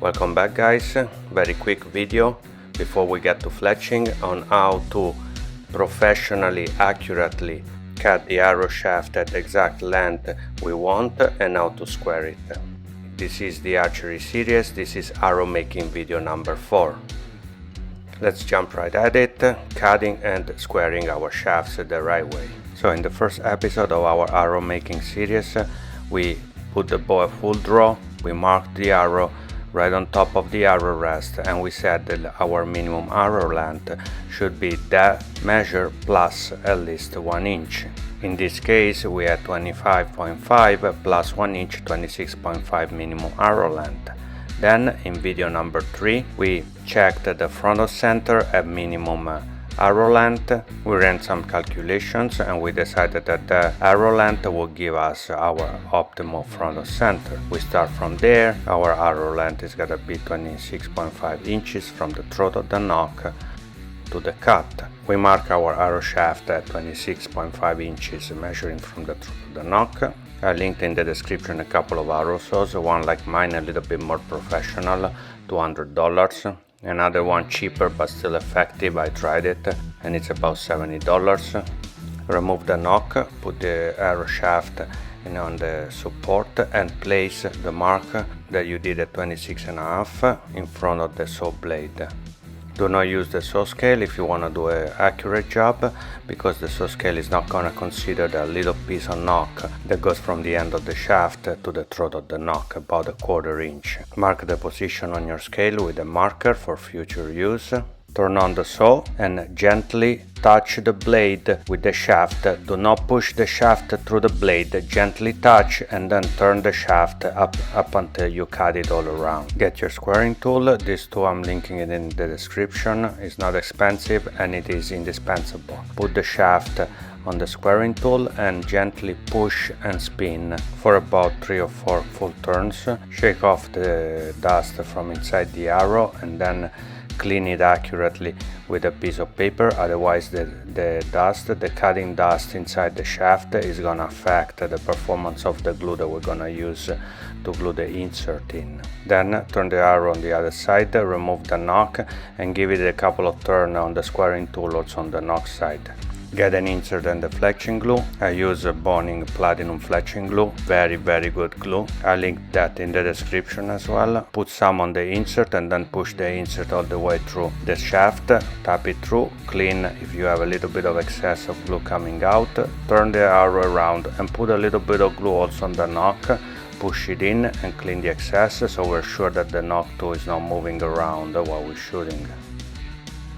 Welcome back guys, very quick video before we get to fletching on how to professionally, accurately cut the arrow shaft at the exact length we want and how to square it. This is the archery series, this is arrow making video number 4. Let's jump right at it, cutting and squaring our shafts the right way. So in the first episode of our arrow making series, we put the bow at full draw, we marked the arrow right on top of the arrow rest, and we said that our minimum arrow length should be that measure plus at least 1 inch. In this case we had 25.5 plus 1 inch, 26.5 minimum arrow length. Then in video number 3 we checked the front of center at minimum arrow length. We ran some calculations and we decided that the arrow length will give us our optimal front of center. We start from there. Our arrow length is gonna be 26.5 inches from the throat of the nock to the cut. We mark our arrow shaft at 26.5 inches measuring from the throat of the nock. I linked in the description a couple of arrow saws, one like mine a little bit more professional, $200. Another one cheaper but still effective, I tried it and it's about $70. Remove the nock, put the arrow shaft on the support and place the mark that you did at 26.5 in front of the saw blade. Do not use the saw scale if you want to do an accurate job, because the saw scale is not going to consider the little piece of nock that goes from the end of the shaft to the throat of the nock, about 1/4 inch. Mark the position on your scale with a marker for future use. Turn on the saw and gently touch the blade with the shaft. Do not push the shaft through the blade, gently touch and then turn the shaft up until you cut it all around. Get your squaring tool. This tool, I'm linking it in the description. It's not expensive and it is indispensable. Put the shaft on the squaring tool and gently push and spin for about 3 or 4 full turns. Shake off the dust from inside the arrow and then clean it accurately with a piece of paper, otherwise the cutting dust inside the shaft is gonna affect the performance of the glue that we're gonna use to glue the insert in. Then turn the arrow on the other side, remove the nock and give it a couple of turns on the squaring tool also on the nock side. Get an insert and the fletching glue. I use a Boning Platinum fletching glue, very good glue. I linked that in the description as well. Put some on the insert and then push the insert all the way through the shaft. Tap it through, clean if you have a little bit of excess of glue coming out. Turn the arrow around and put a little bit of glue also on the nock. Push it in and clean the excess so we're sure that the nock tool is not moving around while we're shooting.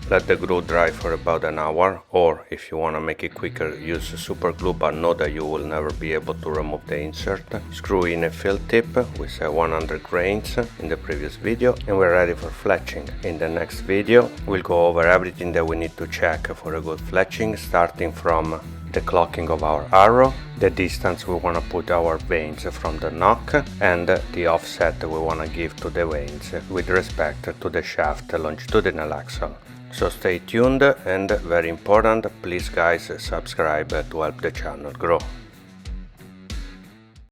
Let the glue dry for about an hour, or if you want to make it quicker, use super glue, but know that you will never be able to remove the insert. Screw in a fill tip with 100 grains in the previous video, and we're ready for fletching. In the next video we'll go over everything that we need to check for a good fletching, starting from the clocking of our arrow, the distance we want to put our vanes from the nock, and the offset we want to give to the vanes with respect to the shaft longitudinal axle. So stay tuned, and very important, please guys subscribe to help the channel grow.